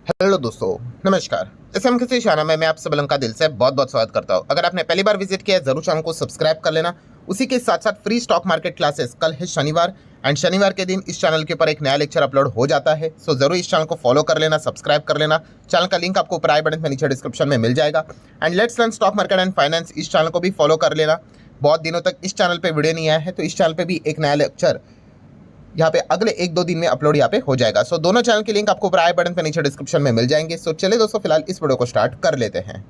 Hello दोस्तों, नमस्कार। इस हम किसी शाना में मैं आप सब लोगों का दिल से बहुत बहुत स्वागत करता हूं। अगर आपने पहली बार विजिट किया है जरूर चैनल को सब्सक्राइब कर लेना। उसी के साथ साथ फ्री स्टॉक मार्केट क्लासेस कल है शनिवार, एंड शनिवार के दिन इस चैनल के ऊपर एक नया लेक्चर अपलोड हो जाता है। सो जरूर इस चैनल को फॉलो कर लेना, सब्सक्राइब कर लेना। चैनल का लिंक आपको ऊपर आई बटन में नीचे डिस्क्रिप्शन में मिल जाएगा। And let's learn stock market and finance इस चैनल को भी फॉलो कर लेना। बहुत दिनों तक इस चैनल पर वीडियो नहीं आया है, तो इस चैनल पर भी एक नया लेक्चर यहाँ पे अगले एक दो दिन में अपलोड यहाँ पे हो जाएगा। सो दोनों चैनल के लिंक आपको ऊपर आई बटन पे नीचे डिस्क्रिप्शन में मिल जाएंगे। सो चलिए दोस्तों, फिलहाल इस वीडियो को स्टार्ट कर लेते हैं।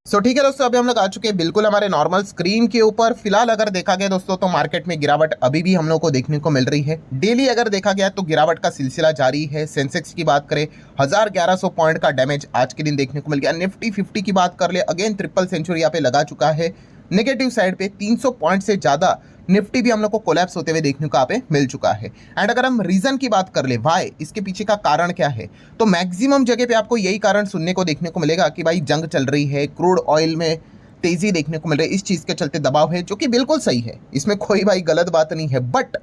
सो ठीक है दोस्तों, अभी हम लोग आ चुके हैं बिल्कुल हमारे नॉर्मल स्क्रीन के ऊपर। फिलहाल अगर देखा गया दोस्तों तो मार्केट में गिरावट अभी भी हम लोग को देखने को मिल रही है। डेली अगर देखा गया तो गिरावट का सिलसिला जारी है। सेंसेक्स की बात करें 1100 पॉइंट का डैमेज आज के दिन देखने को मिल गया। निफ्टी 50 की बात कर ले, अगेन ट्रिपल सेंचुरी यहाँ पे लगा चुका है। नेगेटिव साइड पे 300 पॉइंट से ज़्यादा निफ्टी भी हम लोग को कोलैप्स होते हुए देखने को यहाँ पे मिल चुका है। एंड अगर हम रीजन की बात कर ले, वाई, इसके पीछे का कारण क्या है, तो मैक्सिमम जगह पे आपको यही कारण सुनने को देखने को मिलेगा कि भाई जंग चल रही है, क्रूड ऑयल में तेजी देखने को मिल रही है, इस चीज़ के चलते दबाव है, जो कि बिल्कुल सही है, इसमें कोई भाई गलत बात नहीं है। बट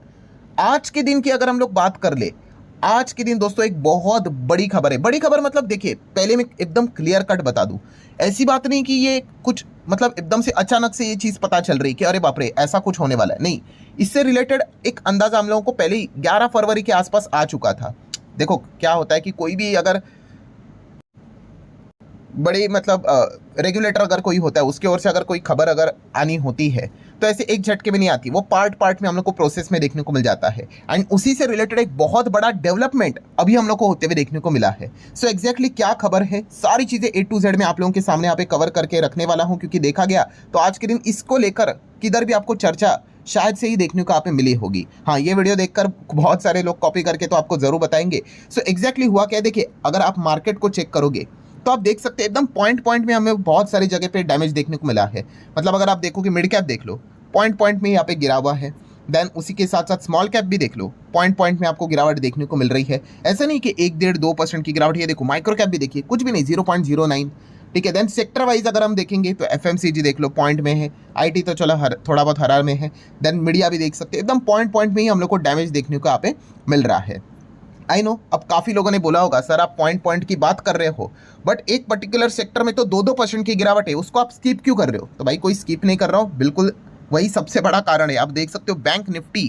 आज के दिन की अगर हम लोग बात कर ले, आज के दिन दोस्तों एक बहुत बड़ी खबर है। बड़ी खबर मतलब देखिए, पहले मैं एकदम क्लियर कट बता दूं, ऐसी बात नहीं कि ये कुछ मतलब एकदम से अचानक से ये चीज़ पता चल रही कि अरे बाप रे ऐसा कुछ होने वाला है, नहीं। इससे रिलेटेड एक अंदाजा हम लोगों को पहले ही 11 फरवरी के आसपास आ चुका था। देखो क्या होता है कि कोई भी अगर बड़े मतलब रेगुलेटर अगर कोई होता है, उसके ओर से अगर कोई खबर अगर आनी होती है तो ऐसे एक झटके में नहीं आती, वो पार्ट पार्ट में हम लोग को प्रोसेस में देखने को मिल जाता है। एंड उसी से रिलेटेड एक बहुत बड़ा डेवलपमेंट अभी हम लोग को होते हुए देखने को मिला है। सो एग्जैक्टली क्या खबर है, सारी चीज़ें A to Z में आप लोगों के सामने यहाँ पे कवर करके रखने वाला हूँ, क्योंकि देखा गया तो आज के दिन इसको लेकर किधर भी आपको चर्चा शायद से ही देखने को आप पे मिली होगी। हाँ, ये वीडियो देखकर बहुत सारे लोग कॉपी करके तो आपको जरूर बताएंगे। सो एग्जैक्टली हुआ क्या है, देखिए अगर आप मार्केट को चेक करोगे तो आप देख सकते हैं एकदम पॉइंट पॉइंट में हमें बहुत सारी जगह पे डैमेज देखने को मिला है। मतलब अगर आप देखो कि मिड कैप देख लो, पॉइंट पॉइंट में यहाँ पे गिरा हुआ है। देन उसी के साथ साथ स्मॉल कैप भी देख लो, पॉइंट पॉइंट में आपको गिरावट देखने को मिल रही है। ऐसा नहीं कि 1-1.5-2% की गिरावट। ये देखो माइक्रो कैप भी देखिए, कुछ भी नहीं, 0.09। ठीक है। देन सेक्टर वाइज अगर हम देखेंगे तो FMCG देख लो पॉइंट में है, IT तो चलो थोड़ा बहुत हरा में है। देन मीडिया भी देख सकते हैं, एकदम पॉइंट पॉइंट में ही हम लोग को डैमेज देखने को यहाँ पे मिल रहा है। आई नो, अब काफ़ी लोगों ने बोला होगा सर आप पॉइंट पॉइंट की बात कर रहे हो, बट एक पर्टिकुलर सेक्टर में तो 2-2% की गिरावट है, उसको आप स्किप क्यों कर रहे हो? तो भाई कोई स्किप नहीं कर रहा हूँ, बिल्कुल वही सबसे बड़ा कारण है। आप देख सकते हो bank Nifty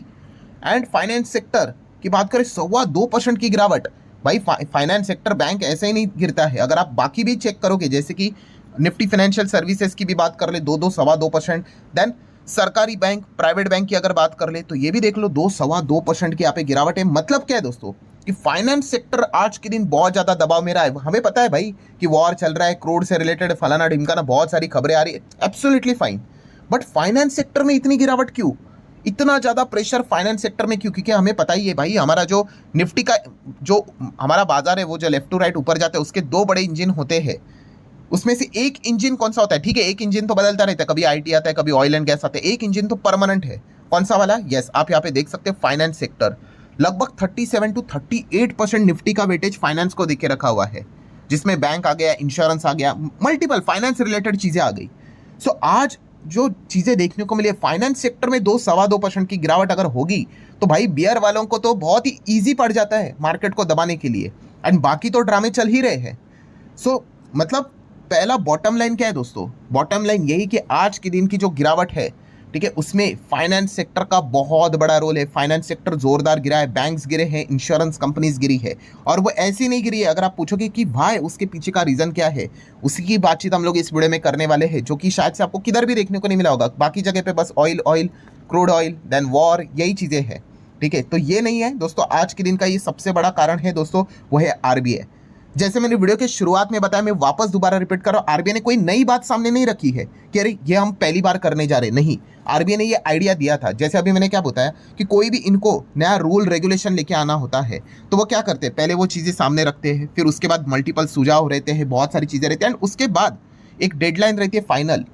and finance sector की बात करें 2.25% की गिरावट। भाई फाइनेंस सेक्टर, बैंक ऐसे ही नहीं गिरता है। अगर आप बाकी भी चेक करोगे, जैसे कि निफ्टी फाइनेंशियल सर्विसेज की भी बात कर ले 2-2, 2.25%। देन सरकारी बैंक, प्राइवेट बैंक की अगर बात कर ले तो ये भी देख लो 2-2.25% की यहाँ पे गिरावट है। मतलब क्या है दोस्तों कि फाइनेंस सेक्टर आज के दिन बहुत ज़्यादा दबाव में रहा है। हमें पता है भाई कि वॉर चल रहा है, क्रूड से रिलेटेड फलाना ढिमकाना, बहुत सारी खबरें आ रही है, absolutely fine. But finance sector में इतनी गिरावट क्यों, इतना ज़्यादा प्रेशर फाइनेंस सेक्टर में क्यों? क्योंकि हमें पता ही है भाई, हमारा जो निफ्टी का जो हमारा बाजार है, वो जो लेफ्ट टू राइट ऊपर जाता है, उसके दो बड़े इंजन होते हैं। उसमें से एक इंजन कौन सा होता है? ठीक है, एक इंजन तो बदलता रहता है, कभी IT आता है, कभी ऑयल एंड गैस आता है, एक इंजन तो परमानेंट है। कौन सा वाला? यस, आप यहाँ पे देख सकते हैं फाइनेंस सेक्टर। लगभग 37-38% निफ्टी का वेटेज फाइनेंस को देके रखा हुआ है, जिसमें बैंक आ गया, इंश्योरेंस आ गया, मल्टीपल फाइनेंस रिलेटेड चीजें आ गई। सो आज जो चीजें देखने को मिली, फाइनेंस सेक्टर में 2-2.25% की गिरावट अगर होगी तो भाई बियर वालों को तो बहुत ही ईजी पड़ जाता है मार्केट को दबाने के लिए। एंड बाकी तो ड्रामे चल ही रहे हैं। सो मतलब पहला बॉटम लाइन क्या है दोस्तों? बॉटम लाइन यही कि आज के दिन की जो गिरावट है, ठीक है, उसमें फाइनेंस सेक्टर का बहुत बड़ा रोल है। फाइनेंस सेक्टर जोरदार गिरा है, बैंक्स गिरे हैं, इंश्योरेंस कंपनीज गिरी है, और वो ऐसी नहीं गिरी है। अगर आप पूछोगे कि भाई उसके पीछे का रीजन क्या है, उसी की बातचीत हम लोग इस वीडियो में करने वाले हैं, जो कि शायद से आपको किधर भी देखने को नहीं मिला होगा। बाकी जगह पे बस oil oil, crude oil, then war, यही चीज़ें हैं। ठीक है, तो ये नहीं है दोस्तों। आज के दिन का ये सबसे बड़ा कारण है दोस्तों, वो है RBI। जैसे मैंने वीडियो के शुरुआत में बताया, मैं वापस दोबारा रिपीट कर रहा हूँ, RBI ने कोई नई बात सामने नहीं रखी है कि अरे ये हम पहली बार करने जा रहे हैं। नहीं, RBI ने ये आइडिया दिया था। जैसे अभी मैंने क्या बताया कि कोई भी इनको नया रूल रेगुलेशन लेके आना होता है तो वो क्या करते हैं, पहले वो चीज़ें सामने रखते हैं, फिर उसके बाद मल्टीपल सुझाव रहते हैं, बहुत सारी चीज़ें रहती हैं, एंड उसके बाद एक डेडलाइन रहती है फाइनल।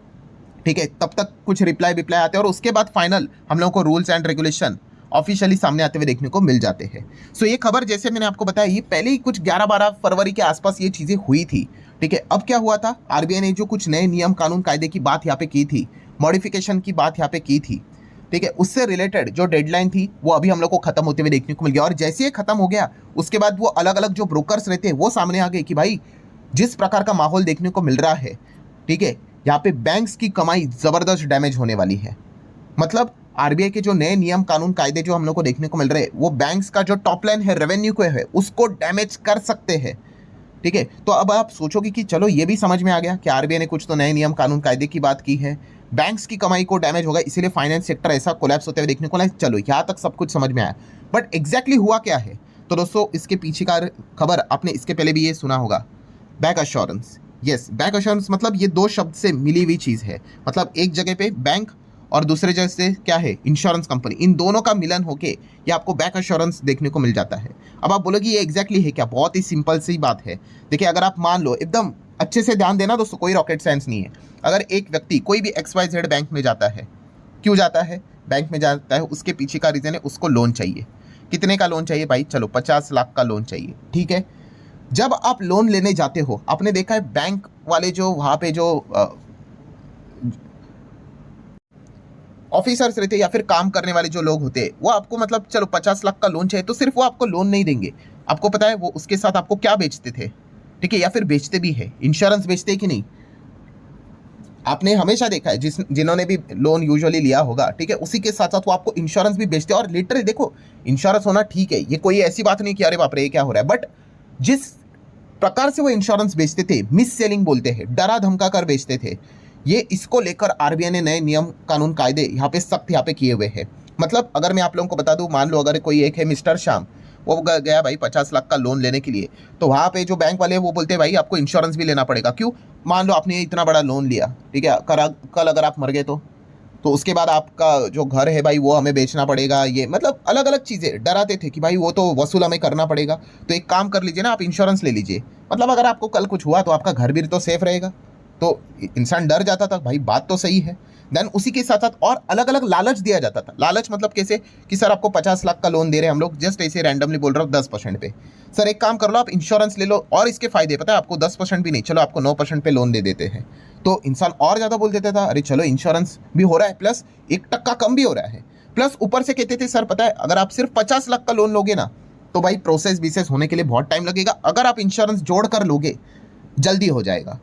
ठीक है, तब तक कुछ रिप्लाई विप्लाई आते हैं, और उसके बाद फाइनल हम लोगों को रूल्स एंड रेगुलेशन ऑफिशियली सामने आते हुए देखने को मिल जाते हैं। सो ये खबर जैसे मैंने आपको बताया, ये पहले ही कुछ 11-12 फरवरी के आसपास ये चीज़ें हुई थी। ठीक है, अब क्या हुआ था, RBI ने जो कुछ नए नियम कानून कायदे की बात यहाँ पे की थी, मॉडिफिकेशन की बात यहाँ पे की थी, ठीक है, उससे रिलेटेड जो डेडलाइन थी वो अभी हम लोग को खत्म होते हुए देखने को मिल गया। और जैसे ही खत्म हो गया उसके बाद वो अलग अलग जो ब्रोकर्स रहते हैं वो सामने आ गए कि भाई जिस प्रकार का माहौल देखने को मिल रहा है, ठीक है, यहाँ पे बैंक्स की कमाई जबरदस्त डैमेज होने वाली है। मतलब आरबीआई के जो नए नियम कानून कायदे जो हम लोग को देखने को मिल रहे हैं वो बैंक्स का जो टॉप लाइन है, रेवेन्यू को है, उसको डैमेज कर सकते हैं। ठीक है, तो अब आप सोचोगे कि चलो ये भी समझ में आ गया कि आरबीआई ने कुछ तो नए नियम कानून कायदे की बात की है, बैंक्स की कमाई को डैमेज होगा, इसीलिए फाइनेंस सेक्टर ऐसा कोलैप्स होते हुए देखने को मिला। चलो यहाँ तक सब कुछ समझ में आया, बट एग्जैक्टली हुआ क्या है? तो दोस्तों इसके पीछे का खबर आपने इसके पहले भी ये सुना होगा, bank assurance. Yes, bank assurance मतलब ये दो शब्द से मिली हुई चीज़ है। मतलब एक जगह पे बैंक और दूसरे जगह से क्या है, इंश्योरेंस कंपनी, इन दोनों का मिलन होके ये आपको बैंक अश्योरेंस देखने को मिल जाता है। अब आप बोलोगे ये एग्जैक्टली है क्या? बहुत ही सिंपल सी बात है। देखिए, अगर आप मान लो, एकदम अच्छे से ध्यान देना दोस्तों, कोई रॉकेट साइंस नहीं है। अगर एक व्यक्ति कोई भी XYZ बैंक में जाता है, क्यों जाता है बैंक में जाता है? उसके पीछे का रीज़न है उसको लोन चाहिए। कितने का लोन चाहिए भाई? चलो 50 लाख का लोन चाहिए। ठीक है, जब आप लोन लेने जाते हो, आपने देखा है बैंक वाले जो वहाँ पे जो ऑफिसर्स रहते हैं या फिर काम करने वाले जो लोग होते हैं, वो आपको मतलब चलो 50 लाख का लोन चाहिए तो सिर्फ वो आपको लोन नहीं देंगे। आपको पता है वो उसके साथ आपको क्या बेचते थे? ठीक है, या फिर बेचते भी है, इंश्योरेंस बेचते हैं कि नहीं? आपने हमेशा देखा है जिन्होंने भी लोन यूजुअली लिया होगा, ठीक है, उसी के साथ साथ वो आपको इंश्योरेंस भी बेचते हैं। और लिटरली देखो, इंश्योरेंस होना ठीक है, ये कोई ऐसी बात नहीं कि अरे बाप रे ये क्या हो रहा है, बट जिस प्रकार से वो इंश्योरेंस बेचते थे, मिस सेलिंग बोलते हैं, डरा धमका कर बेचते थे, ये इसको लेकर आरबीआई ने नए नियम कानून कायदे यहाँ पे सख्त यहाँ पे किए हुए हैं। मतलब अगर मैं आप लोगों को बता दूं, मान लो अगर कोई एक है मिस्टर श्याम, वो गया भाई 50 लाख का लोन लेने के लिए, तो वहाँ पे जो बैंक वाले हैं वो बोलते हैं भाई आपको इंश्योरेंस भी लेना पड़ेगा। क्यों? मान लो आपने इतना बड़ा लोन लिया, ठीक है, कल अगर आप मर गए तो उसके बाद आपका जो घर है भाई वो हमें बेचना पड़ेगा। ये मतलब अलग अलग चीज़ें डराते थे कि भाई वो तो वसूल हमें करना पड़ेगा। तो एक काम कर लीजिए ना, आप इंश्योरेंस ले लीजिए, मतलब अगर आपको कल कुछ हुआ तो आपका घर भी तो सेफ रहेगा। तो इंसान डर जाता था, भाई बात तो सही है। देन उसी के साथ साथ और अलग अलग लालच दिया जाता था। लालच मतलब कैसे कि सर आपको 50 लाख का लोन दे रहे हैं हम लोग, जस्ट ऐसे रैंडमली बोल रहा हूँ 10% पे, सर एक काम कर लो आप इंश्योरेंस ले लो, और इसके फायदे पता है आपको, 10% भी नहीं, चलो आपको 9% पे लोन दे देते हैं। तो इंसान और ज़्यादा बोल देता था, अरे चलो इंश्योरेंस भी हो रहा है प्लस 1% कम भी हो रहा है, प्लस ऊपर से कहते थे सर पता है अगर आप सिर्फ 50 लाख का लोन लोगे ना तो भाई प्रोसेस बिसेस होने के लिए बहुत टाइम लगेगा, अगर आप इंश्योरेंस जोड़ कर लोगे जल्दी हो जाएगा।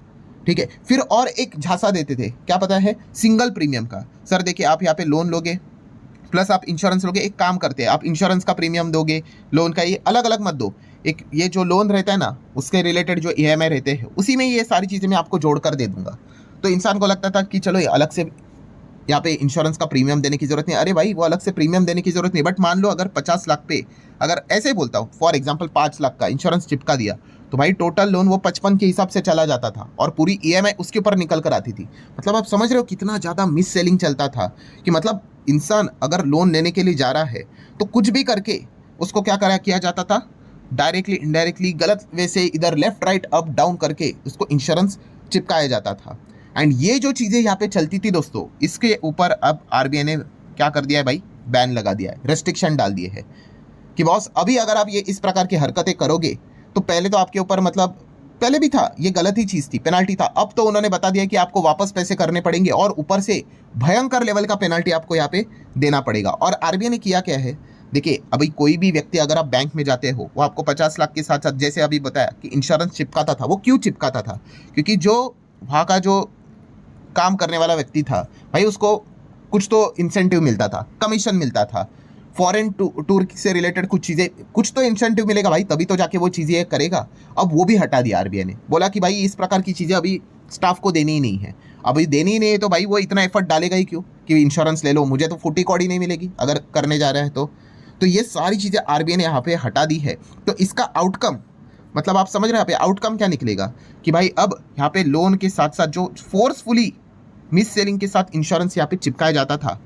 ठीक है, फिर और एक झांसा देते थे, क्या पता है, सिंगल प्रीमियम का। सर देखिए आप यहाँ पे लोन लोगे प्लस आप इंश्योरेंस लोगे, एक काम करते हैं आप इंश्योरेंस का प्रीमियम दोगे, लोन का ये अलग अलग मत दो, एक ये जो लोन रहता है ना उसके रिलेटेड जो EMI रहते हैं उसी में ये सारी चीज़ें मैं आपको जोड़ कर दे दूंगा। तो इंसान को लगता था कि चलो ये अलग से यहाँ पे इंश्योरेंस का प्रीमियम देने की जरूरत नहीं। अरे भाई वो अलग से प्रीमियम देने की जरूरत नहीं, बट मान लो अगर 50 लाख पे, अगर ऐसे बोलता हूँ फॉर एग्जांपल 5 लाख का इंश्योरेंस चिपका दिया तो भाई टोटल लोन वो 55 के हिसाब से चला जाता था और पूरी EMI उसके ऊपर निकल कर आती थी। मतलब आप समझ रहे हो कितना ज़्यादा मिस सेलिंग चलता था कि मतलब इंसान अगर लोन लेने के लिए जा रहा है तो कुछ भी करके उसको क्या किया जाता था, डायरेक्टली इनडायरेक्टली गलत वे से इधर लेफ्ट राइट अप डाउन करके उसको इंश्योरेंस चिपकाया जाता था। एंड ये जो चीज़ें यहाँ पे चलती थी दोस्तों, इसके ऊपर अब आरबीआई ने क्या कर दिया है भाई, बैन लगा दिया है, रेस्ट्रिक्शन डाल दिए है कि बॉस अभी अगर आप ये इस प्रकार की हरकतें करोगे तो पहले तो आपके ऊपर, मतलब पहले भी था ये गलत ही चीज़ थी, पेनाल्टी था, अब तो उन्होंने बता दिया कि आपको वापस पैसे करने पड़ेंगे और ऊपर से भयंकर लेवल का पेनाल्टी आपको यहाँ पे देना पड़ेगा। और आरबीआई ने किया क्या है, देखिए अभी कोई भी व्यक्ति अगर आप बैंक में जाते हो वो आपको 50 लाख के साथ साथ, जैसे अभी बताया कि इंश्योरेंस चिपकाता था, वो क्यों चिपकाता था? क्योंकि जो वहाँ का जो काम करने वाला व्यक्ति था भाई उसको कुछ तो इंसेंटिव मिलता था, कमीशन मिलता था, फॉरेन टूर से रिलेटेड कुछ चीज़ें, कुछ तो इंसेंटिव मिलेगा भाई, तभी तो जाके वो चीज़ें करेगा। अब वो भी हटा दिया आरबीआई ने, बोला कि भाई इस प्रकार की चीज़ें अभी स्टाफ को देनी ही नहीं है। अभी देनी ही नहीं है तो भाई वो इतना एफर्ट डालेगा ही क्यों कि इंश्योरेंस ले लो, मुझे तो फूटी कौड़ी नहीं मिलेगी अगर करने जा रहा है तो ये सारी चीज़ें आरबीआई ने यहाँ पे हटा दी है। तो इसका आउटकम, मतलब आप समझ रहे हैं यहाँ पे आउटकम क्या निकलेगा कि भाई अब यहाँ पे लोन के साथ साथ जो फोर्सफुली मिस सेलिंग के साथ इंश्योरेंस यहाँ पे चिपकाया जाता था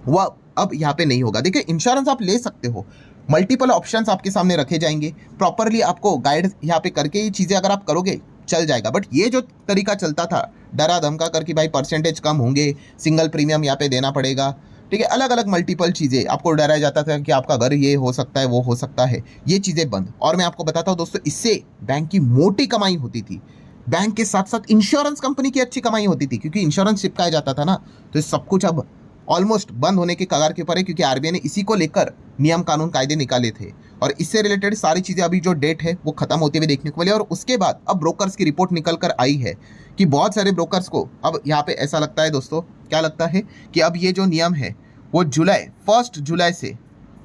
वह अब यहाँ पे नहीं होगा। देखिए इंश्योरेंस आप ले सकते हो, मल्टीपल ऑप्शंस आपके सामने रखे जाएंगे, प्रॉपरली आपको गाइड यहाँ पे करके ये चीज़ें अगर आप करोगे चल जाएगा। बट ये जो तरीका चलता था डरा धमका कर कि भाई परसेंटेज कम होंगे, सिंगल प्रीमियम यहाँ पे देना पड़ेगा, ठीक है, अलग अलग मल्टीपल चीज़ें आपको डराया जाता था कि आपका घर ये हो सकता है वो हो सकता है, ये चीज़ें बंद। और मैं आपको बताता हूँ दोस्तों, इससे बैंक की मोटी कमाई होती थी, बैंक के साथ साथ इंश्योरेंस कंपनी की अच्छी कमाई होती थी, क्योंकि इंश्योरेंस चिपकाया जाता था ना, तो सब कुछ अब ऑलमोस्ट बंद होने के कगार के ऊपर है, क्योंकि आरबीआई ने इसी को लेकर नियम कानून कायदे निकाले थे और इससे रिलेटेड सारी चीज़ें अभी जो डेट है वो खत्म होते हुए देखने को मिले। और उसके बाद अब ब्रोकर्स की रिपोर्ट निकल कर आई है कि बहुत सारे ब्रोकर्स को अब यहाँ पे ऐसा लगता है दोस्तों, क्या लगता है कि अब ये जो नियम है वो 1 जुलाई से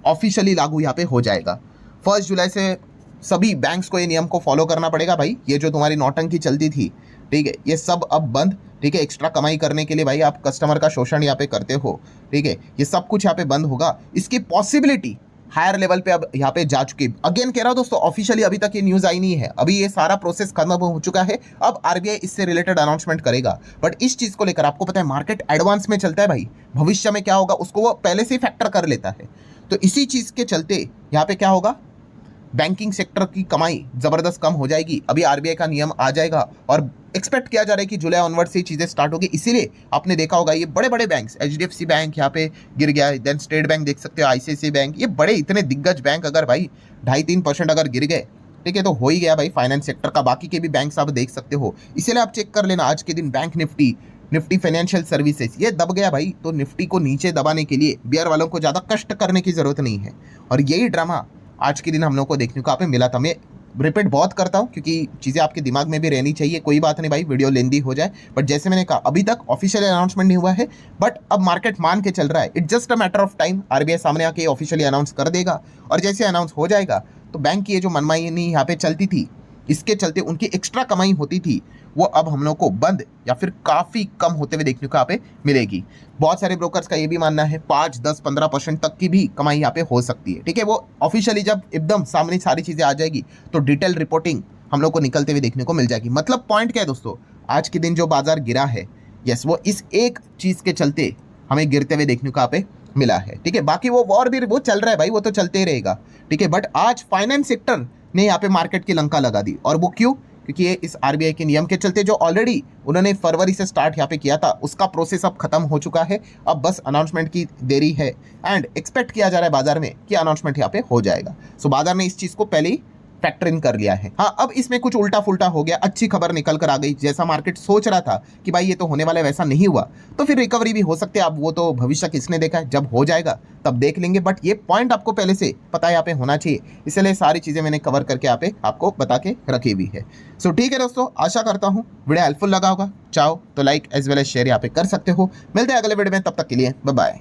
ऑफिशियली लागू यहाँ पे हो जाएगा। 1 जुलाई से सभी बैंक्स को ये नियम को फॉलो करना पड़ेगा भाई। ये जो तुम्हारी नौटंकी चलती थी, ठीक है, ये सब अब बंद, ठीक है। एक्स्ट्रा कमाई करने के लिए भाई आप कस्टमर का शोषण यहाँ पे करते हो, ठीक है, ये सब कुछ यहाँ पे बंद होगा। इसकी पॉसिबिलिटी हायर लेवल पे अब यहाँ पे जा चुकी है। अगेन कह रहा हूँ दोस्तों, ऑफिशियली अभी तक ये न्यूज़ आई नहीं है, अभी ये सारा प्रोसेस खत्म हो चुका है। अब आरबीआई इससे रिलेटेड अनाउंसमेंट करेगा, बट इस चीज़ को लेकर आपको पता है मार्केट एडवांस में चलता है भाई। भविष्य में क्या होगा उसको वो पहले से ही फैक्टर कर लेता है। तो इसी चीज़ के चलते यहाँ पे क्या होगा, बैंकिंग सेक्टर की कमाई ज़बरदस्त कम हो जाएगी। अभी आरबीआई का नियम आ जाएगा और एक्सपेक्ट किया जा रहा है कि जुलाई ऑनवर्ड से चीज़ें स्टार्ट होगी। इसीलिए आपने देखा होगा ये बड़े बड़े बैंक्स, एचडीएफसी बैंक यहाँ पे गिर गया है, देन स्टेट बैंक देख सकते हो, आईसीआईसीआई बैंक, ये बड़े इतने दिग्गज बैंक अगर भाई 2.5-3% अगर गिर गए, ठीक है, तो हो ही गया भाई फाइनेंस सेक्टर का। बाकी के भी बैंक्स आप देख सकते हो। इसीलिए आप चेक कर लेना आज के दिन बैंक निफ्टी फाइनेंशियल सर्विसेज ये दब गया भाई। तो निफ्टी को नीचे दबाने के लिए बियर वालों को ज़्यादा कष्ट करने की ज़रूरत नहीं है। और यही ड्रामा आज के दिन हम लोग को देखने को यहाँ पे मिला था। मैं रिपीट बहुत करता हूँ क्योंकि चीज़ें आपके दिमाग में भी रहनी चाहिए। कोई बात नहीं भाई, वीडियो लेंदी हो जाए, बट जैसे मैंने कहा अभी तक ऑफिशियल अनाउंसमेंट नहीं हुआ है, बट अब मार्केट मान के चल रहा है। It's just a matter of time, RBI सामने आके ऑफिशियली अनाउंस कर देगा। और जैसे अनाउंस हो जाएगा तो बैंक की ये जो मनमानी यहाँ पे चलती थी, इसके चलते उनकी एक्स्ट्रा कमाई होती थी, वो अब हम लोग को बंद या फिर काफ़ी कम होते हुए देखने को यहाँ पे मिलेगी। बहुत सारे ब्रोकर्स का ये भी मानना है 5, 10, 15% तक की भी कमाई यहाँ पे हो सकती है, ठीक है। वो ऑफिशियली जब एकदम सामने सारी चीज़ें आ जाएगी तो डिटेल रिपोर्टिंग हम लोग को निकलते हुए देखने को मिल जाएगी। मतलब पॉइंट क्या है दोस्तों, आज के दिन जो बाजार गिरा है, यस, वो इस एक चीज़ के चलते हमें गिरते हुए देखने को यहाँ पे मिला है, ठीक है। बाकी वो वॉर भी वो चल रहा है भाई, वो तो चलते ही रहेगा, ठीक है। बट आज फाइनेंस सेक्टर ने यहाँ पे मार्केट की लंका लगा दी। और वो क्यों? क्योंकि ये इस आरबीआई के नियम के चलते जो ऑलरेडी उन्होंने फरवरी से स्टार्ट यहाँ पे किया था, उसका प्रोसेस अब खत्म हो चुका है। अब बस अनाउंसमेंट की देरी है एंड एक्सपेक्ट किया जा रहा है बाजार में कि अनाउंसमेंट यहाँ पे हो जाएगा। सो बाजार ने इस चीज़ को पहले ही फैक्टर इन कर लिया है। हाँ, अब इसमें कुछ उल्टा फुल्टा हो गया, अच्छी खबर निकल कर आ गई, जैसा मार्केट सोच रहा था कि भाई ये तो होने वाला है वैसा नहीं हुआ, तो फिर रिकवरी भी हो सकती है। अब वो तो भविष्य किसने देखा है, जब हो जाएगा तब देख लेंगे। बट ये पॉइंट आपको पहले से पता यहाँ पे होना चाहिए, इसलिए सारी चीज़ें मैंने कवर करके यहाँ पे आपको बता के रखी हुई है। सो ठीक है दोस्तों, आशा करता हूँ वीडियो हेल्पफुल लगा होगा। चाहो तो like as well as share यहाँ पे कर सकते हो। मिलते हैं अगले वीडियो में, तब तक के लिए बाय बाय।